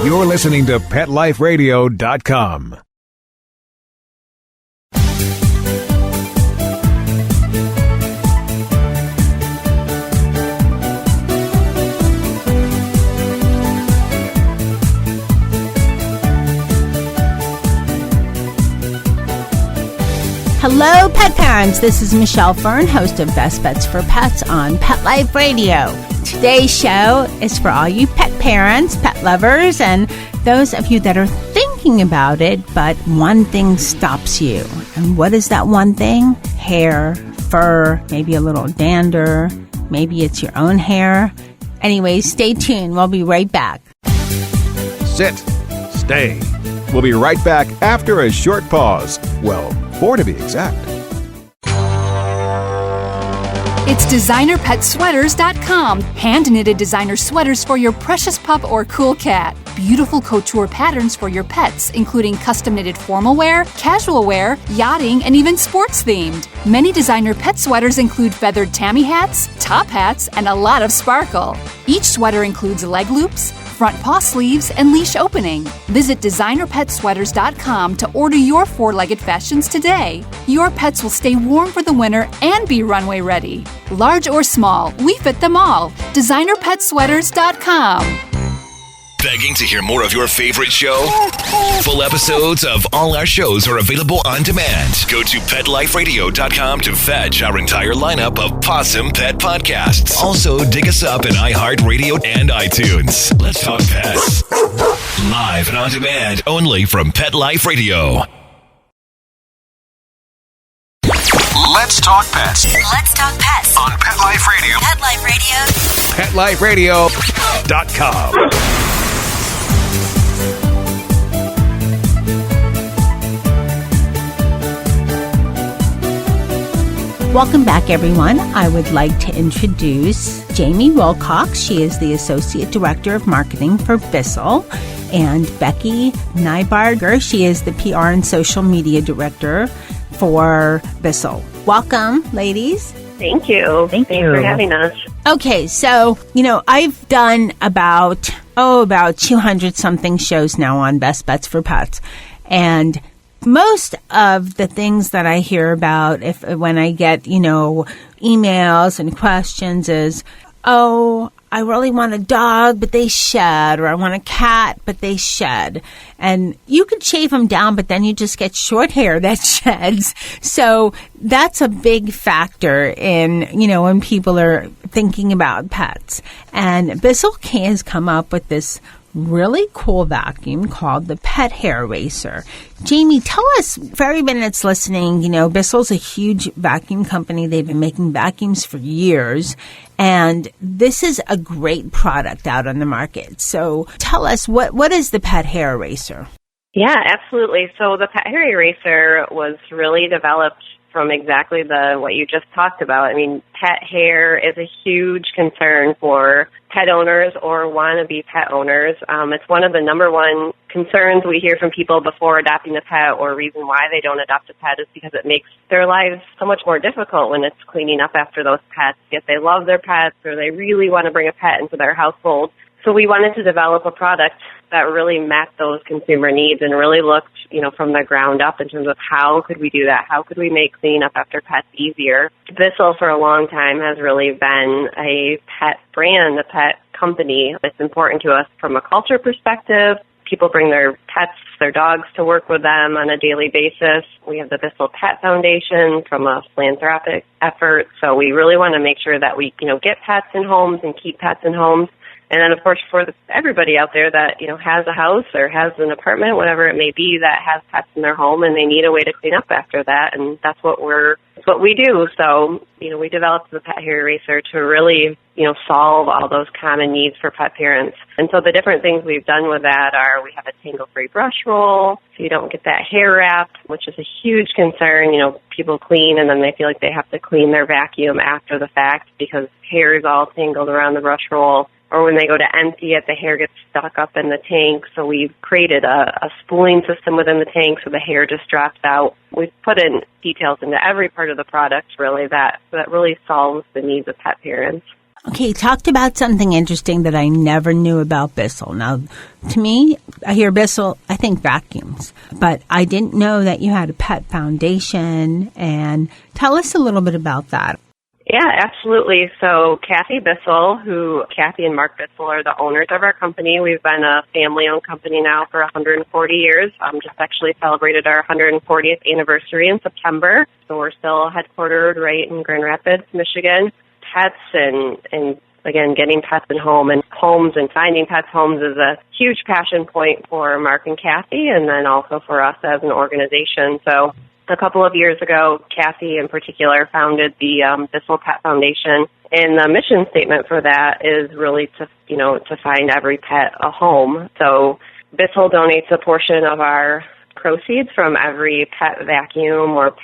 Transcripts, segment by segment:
You're listening to PetLifeRadio.com. Hello, pet parents. This is Michelle Fern, host of Best Bets for Pets on Pet Life Radio. Today's show is for all you pet parents, pet lovers, and those of you that are thinking about it, but one thing stops you. And what is that one thing? Hair, fur, maybe a little dander, maybe it's your own hair. Anyway, stay tuned. We'll be right back. Sit. Stay. We'll be right back after a short pause. Well, 4 to be exact. It's DesignerPetSweaters.com. Hand-knitted designer sweaters for your precious pup or cool cat. Beautiful couture patterns for your pets, including custom-knitted formal wear, casual wear, yachting, and even sports-themed. Many designer pet sweaters include feathered tammy hats, top hats, and a lot of sparkle. Each sweater includes leg loops, front paw sleeves, and leash opening. Visit DesignerPetSweaters.com to order your 4-legged fashions today. Your pets will stay warm for the winter and be runway ready. Large or small, we fit them all. DesignerPetSweaters.com. Begging to hear more of your favorite show? Full episodes of all our shows are available on demand. Go to PetLifeRadio.com to fetch our entire lineup of Possum Pet podcasts. Also, dig us up in iHeartRadio and iTunes. Let's talk pets. Live and on demand only from Pet Life Radio. Let's talk pets. Let's talk pets On Pet Life Radio. Pet Life Radio. PetLifeRadio.com. Welcome back, everyone. I would like to introduce Jamie Wilcox. She is the Associate Director of Marketing for Bissell. And Becky Nybarger. She is the PR and Social Media Director for Bissell. Welcome, ladies. Thank you. Thanks for having us. Okay, so, I've done about 200-something shows now on Best Bets for Pets. And most of the things that I hear about when I get, emails and questions is, I really want a dog, but they shed, or I want a cat, but they shed. And you could shave them down, but then you just get short hair that sheds. So that's a big factor in, when people are thinking about pets. And Bissell has come up with this really cool vacuum called the Pet Hair Eraser. Jamie, tell us, for everybody that's listening, Bissell's a huge vacuum company. They've been making vacuums for years, and this is a great product out on the market. So tell us, what is the Pet Hair Eraser? Yeah, absolutely. So the Pet Hair Eraser was really developed from exactly what you just talked about. I mean, pet hair is a huge concern for pet owners or wannabe pet owners. It's one of the number one concerns we hear from people before adopting a pet, or reason why they don't adopt a pet is because it makes their lives so much more difficult when it's cleaning up after those pets. Yet they love their pets, or they really want to bring a pet into their household. So we wanted to develop a product that really met those consumer needs and really looked, from the ground up in terms of how could we do that? How could we make cleaning up after pets easier? Bissell for a long time has really been a pet brand, a pet company. It's important to us from a culture perspective. People bring their pets, their dogs to work with them on a daily basis. We have the Bissell Pet Foundation from a philanthropic effort. So we really want to make sure that we, get pets in homes and keep pets in homes. And then, of course, for everybody out there that, has a house or has an apartment, whatever it may be, that has pets in their home and they need a way to clean up after that. And that's what we do. So, we developed the Pet Hair Eraser to really, solve all those common needs for pet parents. And so the different things we've done with that are we have a tangle-free brush roll, so you don't get that hair wrap, which is a huge concern. People clean and then they feel like they have to clean their vacuum after the fact because hair is all tangled around the brush roll. Or when they go to empty it, the hair gets stuck up in the tank. So we've created a spooling system within the tank so the hair just drops out. We've put in details into every part of the product, really, that really solves the needs of pet parents. Okay, you talked about something interesting that I never knew about Bissell. Now, to me, I hear Bissell, I think vacuums, but I didn't know that you had a pet foundation. And tell us a little bit about that. Yeah, absolutely. So Kathy and Mark Bissell are the owners of our company. We've been a family-owned company now for 140 years. Just actually celebrated our 140th anniversary in September. So we're still headquartered right in Grand Rapids, Michigan. Pets and again, getting pets in homes and finding pets homes is a huge passion point for Mark and Kathy, and then also for us as an organization. So a couple of years ago, Kathy in particular founded the Bissell Pet Foundation, and the mission statement for that is really to find every pet a home. So Bissell donates a portion of our proceeds from every pet vacuum or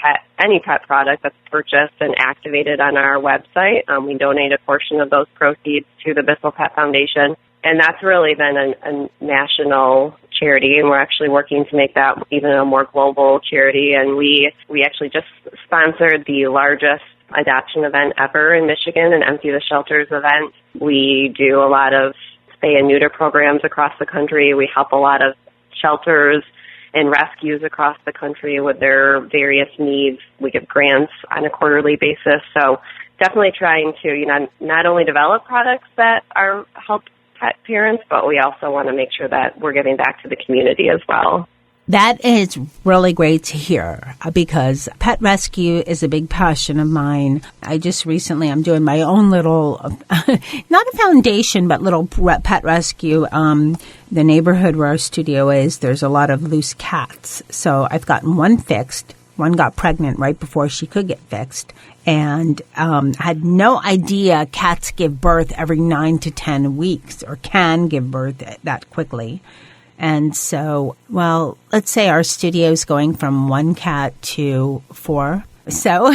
any pet product that's purchased and activated on our website. We donate a portion of those proceeds to the Bissell Pet Foundation, and that's really been a national charity, and we're actually working to make that even a more global charity. And we actually just sponsored the largest adoption event ever in Michigan, an Empty the Shelters event. We do a lot of spay and neuter programs across the country. We help a lot of shelters and rescues across the country with their various needs. We give grants on a quarterly basis. So definitely trying to not only develop products that help pet parents, but we also want to make sure that we're giving back to the community as well. That is really great to hear because pet rescue is a big passion of mine. I'm doing my own little, not a foundation, but little pet rescue. The neighborhood where our studio is, there's a lot of loose cats. So I've gotten one fixed. One got pregnant right before she could get fixed, and had no idea cats give birth every 9 to 10 weeks or can give birth that quickly. And so, let's say our studio is going from 1 cat to 4. So,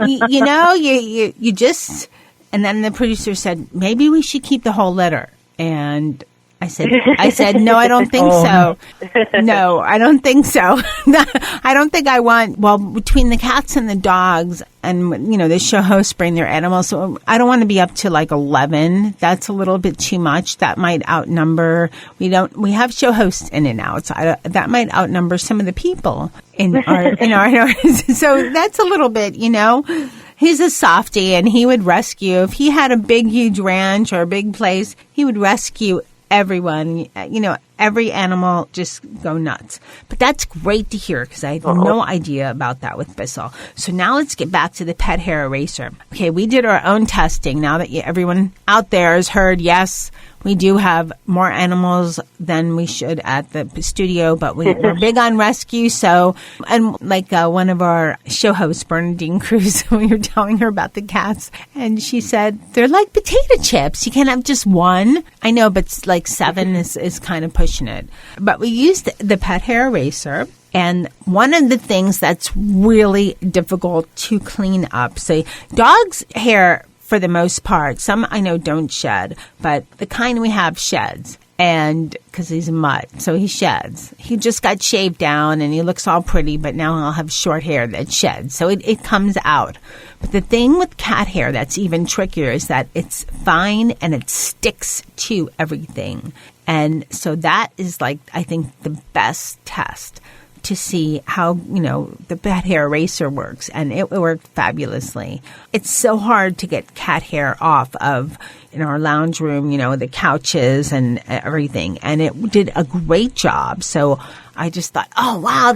you just, and then the producer said, maybe we should keep the whole litter. And I said, no, I don't think so. No, I don't think so. I don't think I want, between the cats and the dogs and, the show hosts bring their animals. So I don't want to be up to like 11. That's a little bit too much. That might outnumber, we have show hosts in and out. So that might outnumber some of the people in our so that's a little bit, He's a softie and he would rescue, if he had a big, huge ranch or a big place, he would rescue everyone, every animal just go nuts. But that's great to hear because I had no idea about that with Bissell. So now let's get back to the pet hair eraser. Okay, we did our own testing. Now that everyone out there has heard, yes, we do have more animals than we should at the studio, but we're big on rescue. So, and like one of our show hosts, Bernadine Cruz, we were telling her about the cats, and she said, they're like potato chips. You can't have just one. I know, but like 7 is kind of pushing it. But we used the pet hair eraser. And one of the things that's really difficult to clean up, so dogs' hair, for the most part, some I know don't shed, but the kind we have sheds. And because he's a mutt, so he sheds. He just got shaved down and he looks all pretty, but now he'll have short hair that sheds. So it comes out. But the thing with cat hair that's even trickier is that it's fine and it sticks to everything. And so that is I think the best test to see how, the pet hair eraser works. And it worked fabulously. It's so hard to get cat hair off of, in our lounge room, the couches and everything. And it did a great job. So I just thought, oh, wow,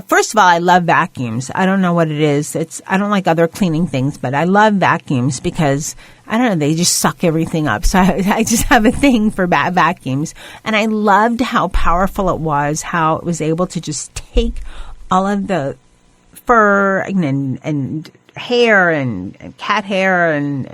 first of all, I love vacuums. I don't know what it is. I don't like other cleaning things, but I love vacuums because, I don't know, they just suck everything up. So I just have a thing for vacuums. And I loved how powerful it was, how it was able to just take all of the fur and hair and cat hair and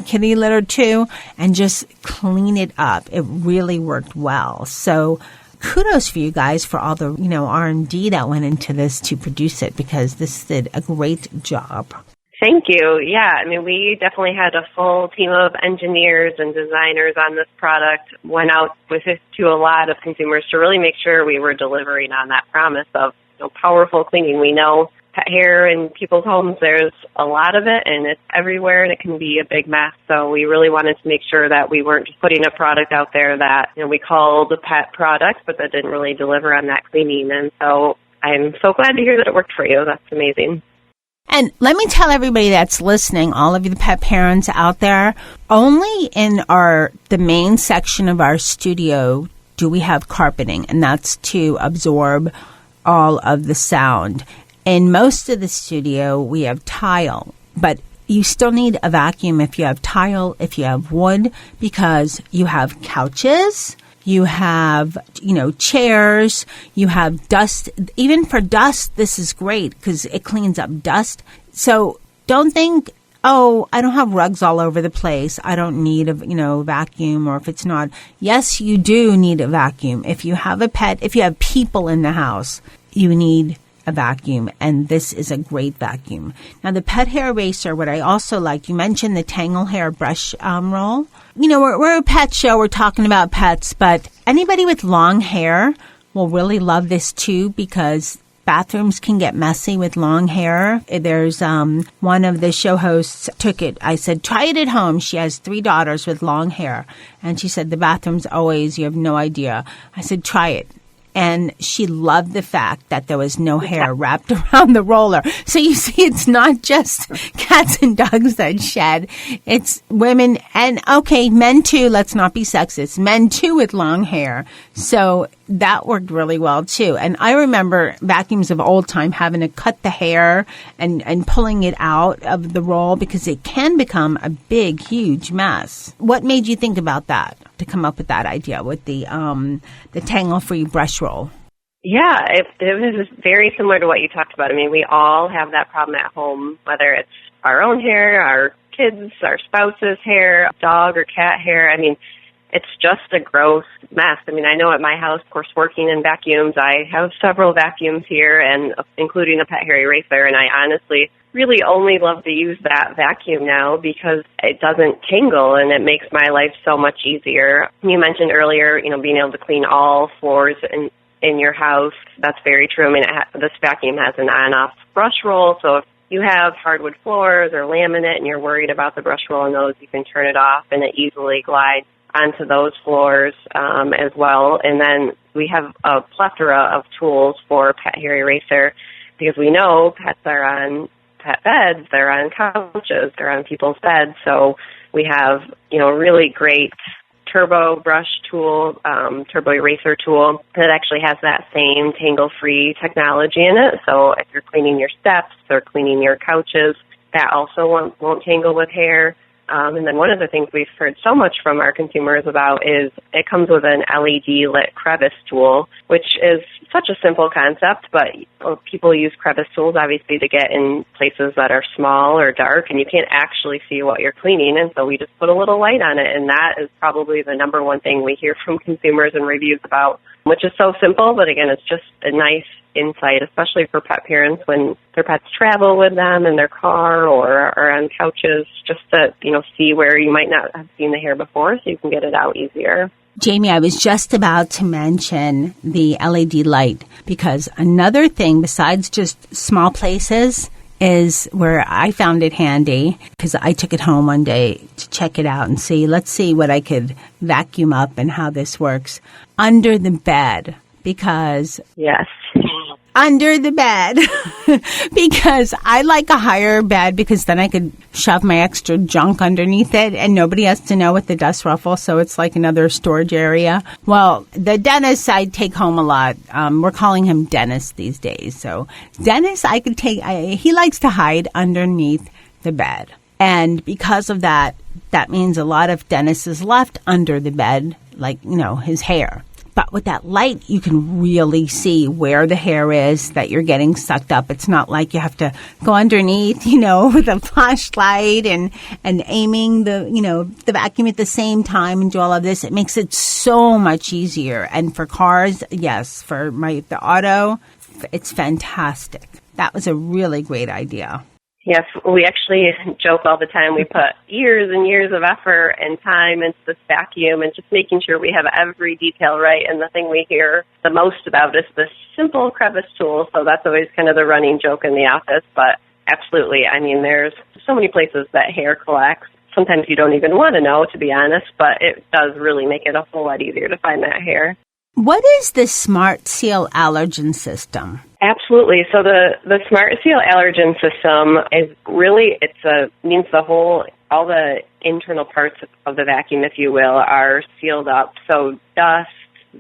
kitty litter too, and just clean it up. It really worked well. So kudos for you guys for all the, R&D that went into this to produce it, because this did a great job. Thank you. Yeah, we definitely had a full team of engineers and designers on this product, went out with it to a lot of consumers to really make sure we were delivering on that promise of powerful cleaning. We know pet hair in people's homes, there's a lot of it, and it's everywhere, and it can be a big mess. So we really wanted to make sure that we weren't just putting a product out there that, you know, we called a pet product, but that didn't really deliver on that cleaning. And so I'm so glad to hear that it worked for you. That's amazing. And let me tell everybody that's listening, all of you the pet parents out there, only in the main section of our studio do we have carpeting, and that's to absorb all of the sound. In most of the studio, we have tile, but you still need a vacuum if you have tile, if you have wood, because you have couches, you have, chairs, you have dust. Even for dust, this is great because it cleans up dust. So don't think, oh, I don't have rugs all over the place. I don't need a, vacuum, or if it's not. Yes, you do need a vacuum. If you have a pet, if you have people in the house, you need a vacuum, and this is a great vacuum. Now, the pet hair eraser, what I also like, you mentioned the Tangle hair brush roll. We're a pet show, we're talking about pets, but anybody with long hair will really love this too, because bathrooms can get messy with long hair. There's one of the show hosts took it. I said, try it at home. She has 3 daughters with long hair, and she said, the bathroom's always, you have no idea. I said, try it. And she loved the fact that there was no hair wrapped around the roller. So you see, it's not just cats and dogs that shed. It's women and, okay, men too. Let's not be sexist. Men too with long hair. So that worked really well too. And I remember vacuums of old time having to cut the hair and pulling it out of the roll because it can become a big, huge mess. What made you think about that, to come up with that idea with the tangle-free brush roll? Yeah, it was very similar to what you talked about. I mean, we all have that problem at home, whether it's our own hair, our kids, our spouse's hair, dog or cat hair. I mean, it's just a gross mess. I mean, I know at my house, of course, working in vacuums, I have several vacuums here, and including a pet hair eraser, and I honestly really only love to use that vacuum now because it doesn't tingle and it makes my life so much easier. You mentioned earlier, being able to clean all floors in your house. That's very true. I mean, this vacuum has an on-off brush roll, so if you have hardwood floors or laminate and you're worried about the brush roll in those, you can turn it off and it easily glides onto those floors as well. And then we have a plethora of tools for pet hair eraser because we know pets are on pet beds, they're on couches, they're on people's beds. So we have, a really great turbo brush tool, turbo eraser tool that actually has that same tangle-free technology in it. So if you're cleaning your steps or cleaning your couches, that also won't tangle with hair. And then one of the things we've heard so much from our consumers about is it comes with an LED lit crevice tool, which is such a simple concept, but people use crevice tools obviously to get in places that are small or dark and you can't actually see what you're cleaning. And so we just put a little light on it. And that is probably the number one thing we hear from consumers and reviews about, which is so simple, but again, it's just a nice insight, especially for pet parents when their pets travel with them in their car or are on couches, just to, see where you might not have seen the hair before so you can get it out easier. Jamie, I was just about to mention the LED light because another thing besides just small places is where I found it handy because I took it home one day to check it out and let's see what I could vacuum up and how this works. Under the bed, because... Yes. Under the bed because I like a higher bed because then I could shove my extra junk underneath it and nobody has to know with the dust ruffle, so it's like another storage area. Well, the Dennis I take home a lot. We're calling him Dennis these days. So Dennis, he likes to hide underneath the bed. And because of that, that means a lot of Dennis is left under the bed, like, his hair. But with that light, you can really see where the hair is that you're getting sucked up. It's not like you have to go underneath, with a flashlight and aiming the vacuum at the same time and do all of this. It makes it so much easier. And for cars, yes, for the auto, it's fantastic. That was a really great idea. Yes, we actually joke all the time. We put years and years of effort and time into this vacuum and just making sure we have every detail right. And the thing we hear the most about is the simple crevice tool. So that's always kind of the running joke in the office. But absolutely, I mean, there's so many places that hair collects. Sometimes you don't even want to know, to be honest, but it does really make it a whole lot easier to find that hair. What is the Smart Seal allergen system? Absolutely. So the Smart Seal allergen system is really, means all the internal parts of the vacuum, if you will, are sealed up. So dust,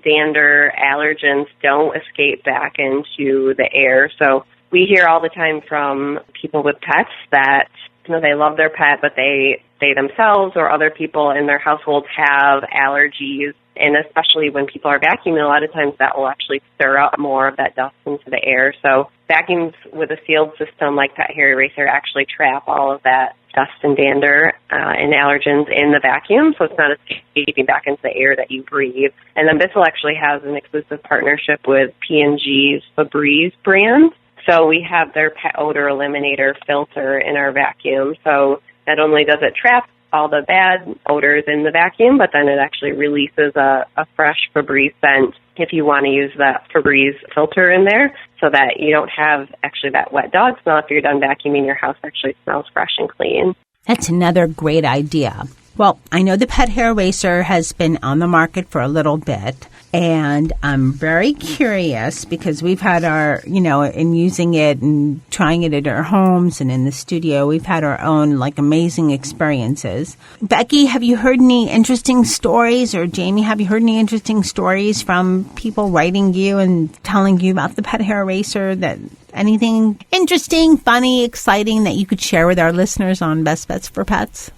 dander, allergens don't escape back into the air. So we hear all the time from people with pets that, they love their pet, but they themselves or other people in their households have allergies. And especially when people are vacuuming, a lot of times that will actually stir up more of that dust into the air. So vacuums with a sealed system like Pet Hair Eraser actually trap all of that dust and dander and allergens in the vacuum, so it's not escaping back into the air that you breathe. And then Bissell actually has an exclusive partnership with P&G's Febreze brand. So we have their pet odor eliminator filter in our vacuum. So not only does it trap all the bad odors in the vacuum, but then it actually releases a fresh Febreze scent if you want to use that Febreze filter in there so that you don't have actually that wet dog smell. If you're done vacuuming, your house actually smells fresh and clean. That's another great idea. Well, I know the Pet Hair Eraser has been on the market for a little bit, and I'm very curious because we've had our, in using it and trying it at our homes and in the studio, we've had our own, amazing experiences. Becky, have you heard any interesting stories, or Jamie, have you heard any interesting stories from people writing you and telling you about the Pet Hair Eraser? That anything interesting, funny, exciting that you could share with our listeners on Best Bets for Pets?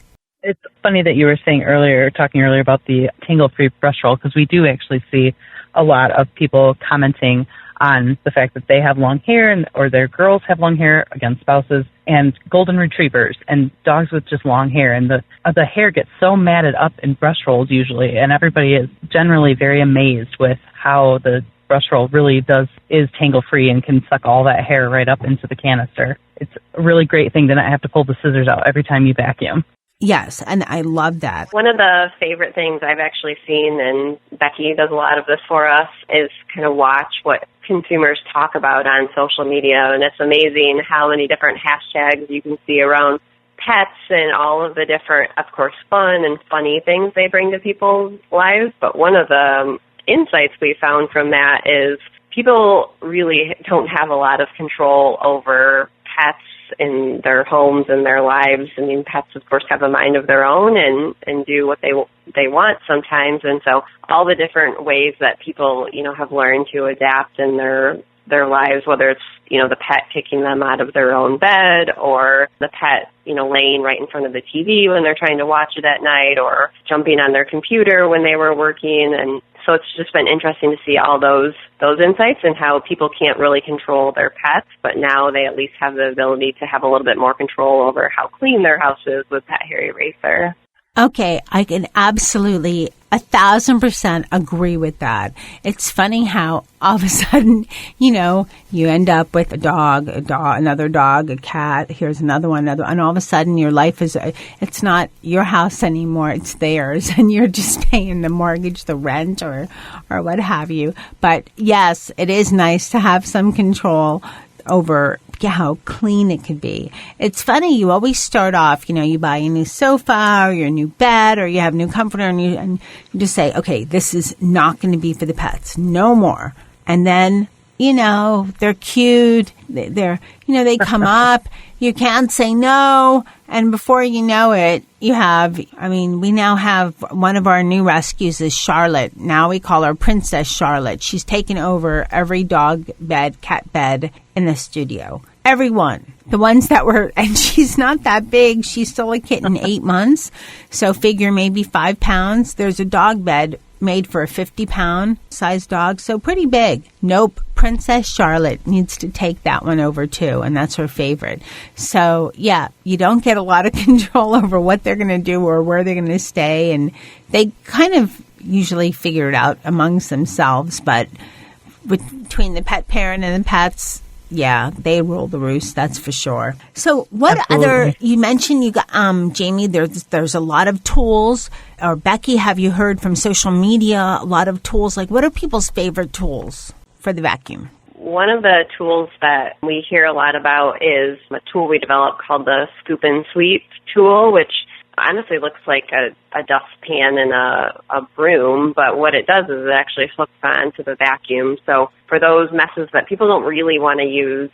It's funny that you were talking earlier about the tangle-free brush roll, because we do actually see a lot of people commenting on the fact that they have long hair or their girls have long hair, again, spouses, and golden retrievers and dogs with just long hair. And the hair gets so matted up in brush rolls usually, and everybody is generally very amazed with how the brush roll really is tangle-free and can suck all that hair right up into the canister. It's a really great thing to not have to pull the scissors out every time you vacuum. Yes, and I love that. One of the favorite things I've actually seen, and Becky does a lot of this for us, is kind of watch what consumers talk about on social media. And it's amazing how many different hashtags you can see around pets and all of the different, of course, fun and funny things they bring to people's lives. But one of the insights we found from that is people really don't have a lot of control over pets in their homes and their lives. I mean, pets, of course, have a mind of their own and do what they want sometimes. And so all the different ways that people, have learned to adapt in their lives, whether it's, the pet kicking them out of their own bed or the pet, laying right in front of the TV when they're trying to watch it at night or jumping on their computer when they were working. And so it's just been interesting to see all those insights and how people can't really control their pets, but now they at least have the ability to have a little bit more control over how clean their house is with Pet Hair Eraser. Okay, I can absolutely 1,000% agree with that. It's funny how all of a sudden, you end up with a dog, another dog, a cat, here's another one, and all of a sudden your life it's not your house anymore, it's theirs, and you're just paying the mortgage, the rent, or what have you. But yes, it is nice to have some control over how clean it could be. It's funny, you always start off, you buy a new sofa or your new bed or you have a new comforter and you just say, okay, this is not going to be for the pets, no more. And then, they're cute, they come up, you can't say no, and before you know it, we now have one of our new rescues is Charlotte. Now we call her Princess Charlotte. She's taken over every dog bed, cat bed in the studio. Everyone. The ones that were, and she's not that big. She's still a kitten, 8 months. So figure maybe 5 pounds. There's a dog bed made for a 50-pound size dog. So pretty big. Nope. Princess Charlotte needs to take that one over too. And that's her favorite. So yeah, you don't get a lot of control over what they're going to do or where they're going to stay. And they kind of usually figure it out amongst themselves. But between the pet parent and the pets, Yeah, they rule the roost, that's for sure. So what Absolutely. other, you mentioned you got, Jamie, there's a lot of tools, or Becky, have you heard from social media, a lot of tools? Like, what are people's favorite tools for the vacuum? One of the tools that we hear a lot about is a tool we developed called the Scoop and Sweep tool, which honestly looks like a dustpan and a broom, but what it does is it actually hooks on to the vacuum. So for those messes that people don't really want to use,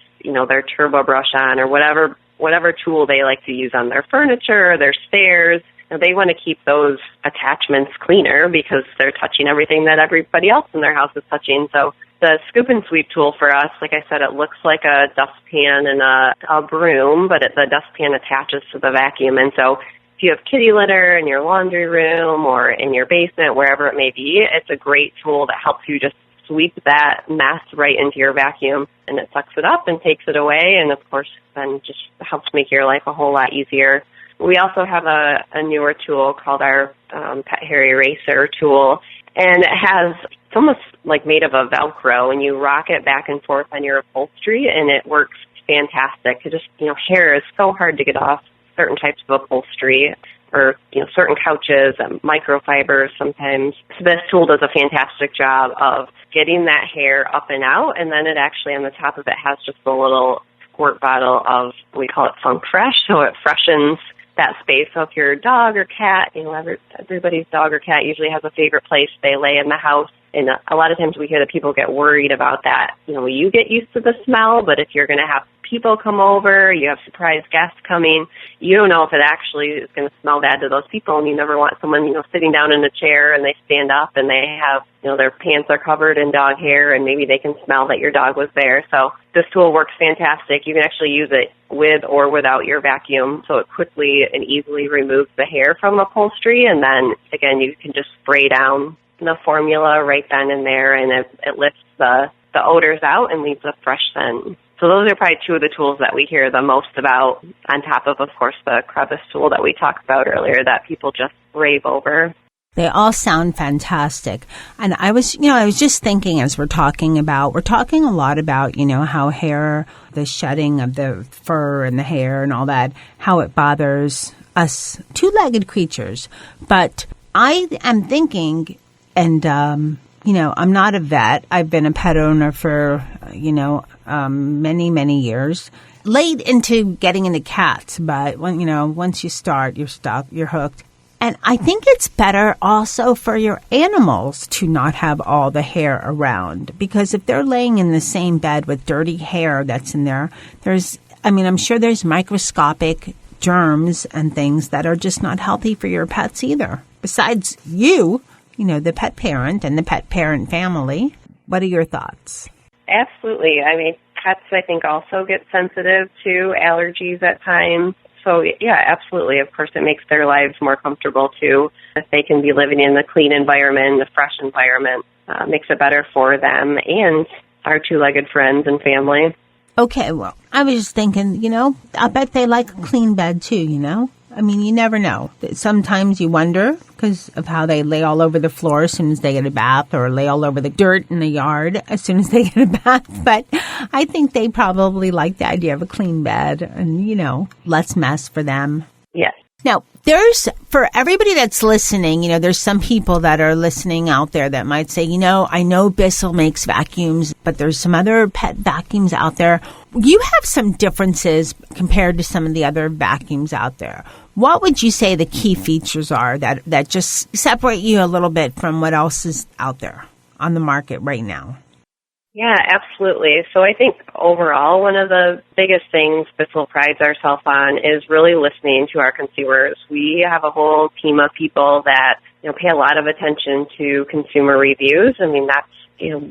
their turbo brush on or whatever tool they like to use on their furniture or their stairs, they want to keep those attachments cleaner because they're touching everything that everybody else in their house is touching. So the Scoop and Sweep tool for us, like I said, it looks like a dustpan and a broom, but the dustpan attaches to the vacuum. And so if you have kitty litter in your laundry room or in your basement, wherever it may be, it's a great tool that helps you just sweep that mess right into your vacuum, and it sucks it up and takes it away, and of course then just helps make your life a whole lot easier. We also have a newer tool called our pet hair eraser tool, and it's almost like made of a Velcro, and you rock it back and forth on your upholstery, and it works fantastic. It just, hair is so hard to get off certain types of upholstery or, certain couches, microfibers sometimes. So this tool does a fantastic job of getting that hair up and out, and then it actually on the top of it has just a little squirt bottle of, we call it Funk Fresh, so it freshens that space. So if your dog or cat, everybody's dog or cat usually has a favorite place they lay in the house. And a lot of times we hear that people get worried about that. You get used to the smell, but if you're going to have people come over, you have surprise guests coming, you don't know if it actually is going to smell bad to those people, and you never want someone, sitting down in a chair and they stand up and they have, their pants are covered in dog hair and maybe they can smell that your dog was there. So this tool works fantastic. You can actually use it with or without your vacuum, so it quickly and easily removes the hair from upholstery, and then, again, you can just spray down the formula right then and there, and it lifts the odors out and leaves a fresh scent. So those are probably two of the tools that we hear the most about, on top of course, the crevice tool that we talked about earlier that people just rave over. They all sound fantastic. And I was just thinking as we're talking a lot about, how hair, the shedding of the fur and the hair and all that, how it bothers us two-legged creatures. But I am thinking, and, I'm not a vet. I've been a pet owner for, many, many years. Late into getting into cats, but once you start, you're stuck, you're hooked. And I think it's better also for your animals to not have all the hair around, because if they're laying in the same bed with dirty hair that's in there, I'm sure there's microscopic germs and things that are just not healthy for your pets either. Besides you, the pet parent and the pet parent family. What are your thoughts? Absolutely. Pets, I think, also get sensitive to allergies at times. So, yeah, absolutely. Of course, it makes their lives more comfortable, too. If they can be living in a clean environment, a fresh environment, makes it better for them and our two-legged friends and family. Okay, well, I was just thinking, I bet they like a clean bed, too, you never know. Sometimes you wonder because of how they lay all over the floor as soon as they get a bath, or lay all over the dirt in the yard as soon as they get a bath. But I think they probably like the idea of a clean bed and, less mess for them. Yes. Now, for everybody that's listening, there's some people that are listening out there that might say, I know Bissell makes vacuums, but there's some other pet vacuums out there. You have some differences compared to some of the other vacuums out there. What would you say the key features are that just separate you a little bit from what else is out there on the market right now? Yeah, absolutely. So I think overall, one of the biggest things Bissell prides ourselves on is really listening to our consumers. We have a whole team of people that, pay a lot of attention to consumer reviews. That's,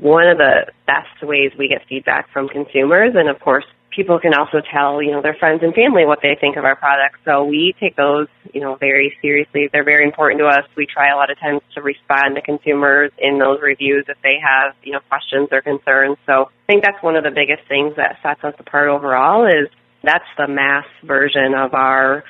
one of the best ways we get feedback from consumers. And of course, people can also tell, their friends and family what they think of our products. So we take those, very seriously. They're very important to us. We try a lot of times to respond to consumers in those reviews if they have, questions or concerns. So I think that's one of the biggest things that sets us apart overall is that's the mass version of our,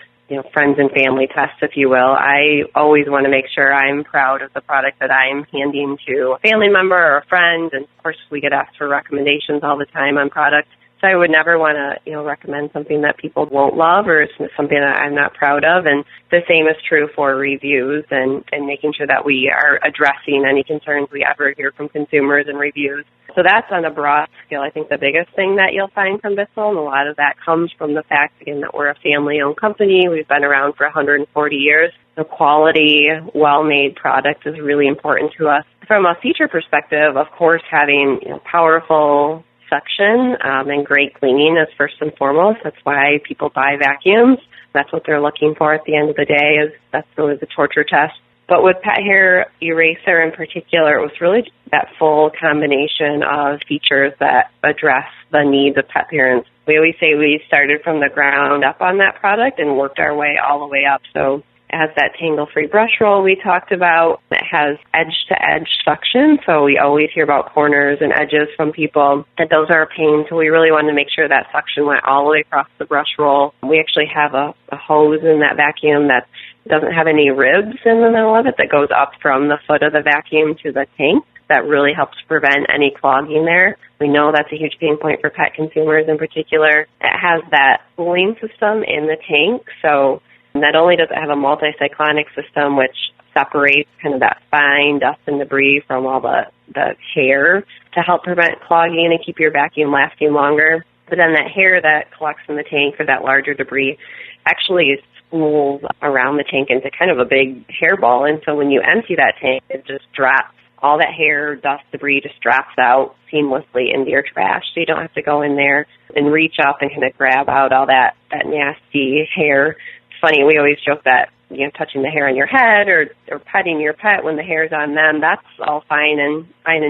friends and family test, if you will. I always want to make sure I'm proud of the product that I'm handing to a family member or a friend. And of course, we get asked for recommendations all the time on products. So I would never want to, recommend something that people won't love or something that I'm not proud of. And the same is true for reviews and making sure that we are addressing any concerns we ever hear from consumers in reviews. So that's on a broad scale. I think the biggest thing that you'll find from Bissell, and a lot of that comes from the fact, again, that we're a family-owned company. We've been around for 140 years. The quality, well-made product is really important to us. From a feature perspective, of course, having powerful suction and great cleaning is first and foremost. That's why people buy vacuums. That's what they're looking for at the end of the day. That's really the torture test. But with pet hair eraser in particular, it was really that full combination of features that address the needs of pet parents. We always say we started from the ground up on that product and worked our way all the way up. So it has that tangle-free brush roll we talked about. It has edge-to-edge suction, so we always hear about corners and edges from people, and those are a pain, so we really wanted to make sure that suction went all the way across the brush roll. We actually have a hose in that vacuum that doesn't have any ribs in the middle of it that goes up from the foot of the vacuum to the tank. That really helps prevent any clogging there. We know that's a huge pain point for pet consumers in particular. It has that cooling system in the tank, so not only does it have a multi-cyclonic system, which separates kind of that fine dust and debris from all the hair to help prevent clogging and keep your vacuum lasting longer, but then that hair that collects in the tank or that larger debris actually spools around the tank into kind of a big hairball. And so when you empty that tank, it just drops. All that hair, dust, debris just drops out seamlessly into your trash. So you don't have to go in there and reach up and kind of grab out all that nasty hair. Funny, we always joke that, touching the hair on your head or petting your pet when the hair's on them, that's all fine and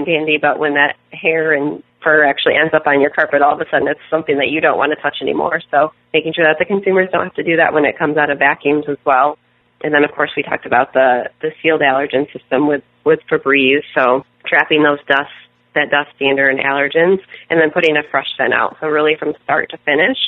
dandy, but when that hair and fur actually ends up on your carpet, all of a sudden it's something that you don't want to touch anymore. So making sure that the consumers don't have to do that when it comes out of vacuums as well. And then, of course, we talked about the sealed allergen system with Febreze, so trapping those dust dander and allergens, and then putting a fresh scent out. So really from start to finish,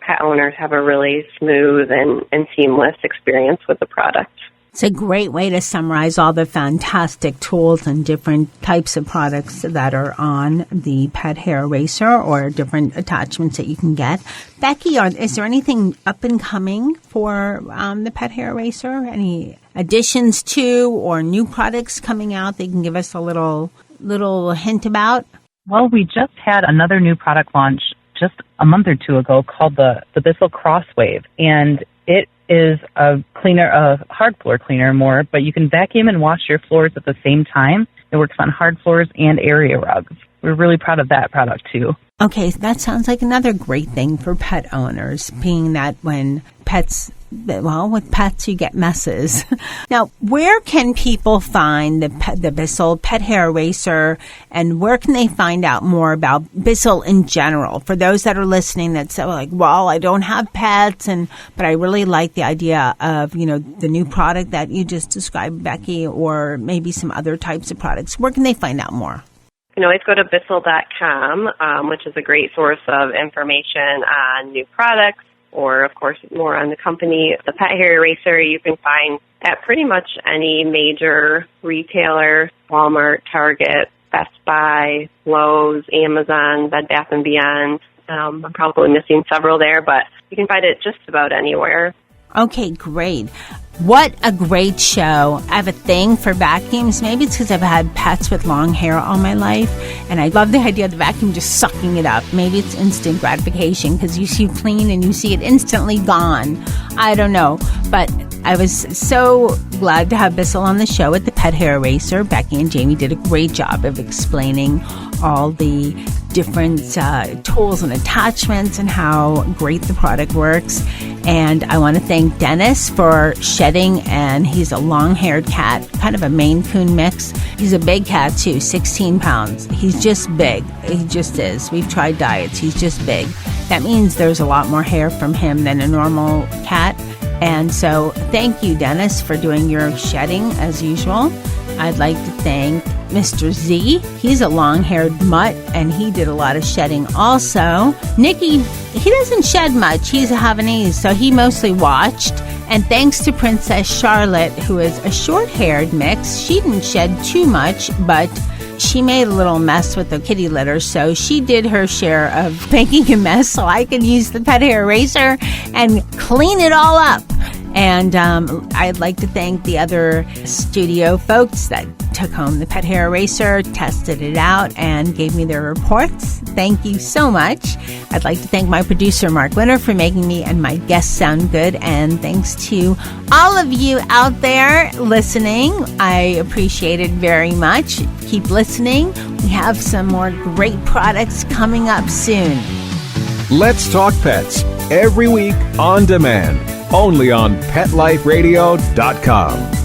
pet owners have a really smooth and seamless experience with the product. It's a great way to summarize all the fantastic tools and different types of products that are on the pet hair eraser or different attachments that you can get. Becky, is there anything up and coming for the pet hair eraser? Any additions to or new products coming out that you can give us a little hint about? Well, we just had another new product launch just a month or two ago called the Bissell Crosswave, and it is a hard floor cleaner more, but you can vacuum and wash your floors at the same time. It works on hard floors and area rugs. We're really proud of that product too. Okay, that sounds like another great thing for pet owners, being that when with pets you get messes. Now, where can people find the Bissell Pet Hair Eraser, and where can they find out more about Bissell in general? For those that are listening that say, I don't have pets, but I really like the idea of, the new product that you just described, Becky, or maybe some other types of products. Where can they find out more? You can always go to Bissell.com, which is a great source of information on new products, or, of course, more on the company. The pet hair eraser you can find at pretty much any major retailer, Walmart, Target, Best Buy, Lowe's, Amazon, Bed Bath & Beyond. I'm probably missing several there, but you can find it just about anywhere. Okay, great. What a great show. I have a thing for vacuums. Maybe it's because I've had pets with long hair all my life, and I love the idea of the vacuum just sucking it up. Maybe it's instant gratification because you clean and you see it instantly gone. I don't know, but I was so glad to have Bissell on the show with the Pet Hair Eraser. Becky and Jamie did a great job of explaining all the different tools and attachments and how great the product works. And I want to thank Dennis for shedding, and he's a long-haired cat, kind of a Maine Coon mix. He's a big cat too, 16 pounds. He's just big. He just is. We've tried diets. He's just big. That means there's a lot more hair from him than a normal cat. And so thank you, Dennis, for doing your shedding as usual. I'd like to thank Mr. Z. He's a long-haired mutt, and he did a lot of shedding also. Nikki, he doesn't shed much. He's a Havanese, so he mostly watched. And thanks to Princess Charlotte, who is a short-haired mix. She didn't shed too much, but she made a little mess with the kitty litter, so she did her share of making a mess so I could use the pet hair eraser and clean it all up. And I'd like to thank the other studio folks that took home the pet hair eraser, tested it out, and gave me their reports. Thank you so much. I'd like to thank my producer, Mark Winter, for making me and my guests sound good. And thanks to all of you out there listening. I appreciate it very much. Keep listening. We have some more great products coming up soon. Let's Talk Pets, every week on demand, only on PetLifeRadio.com.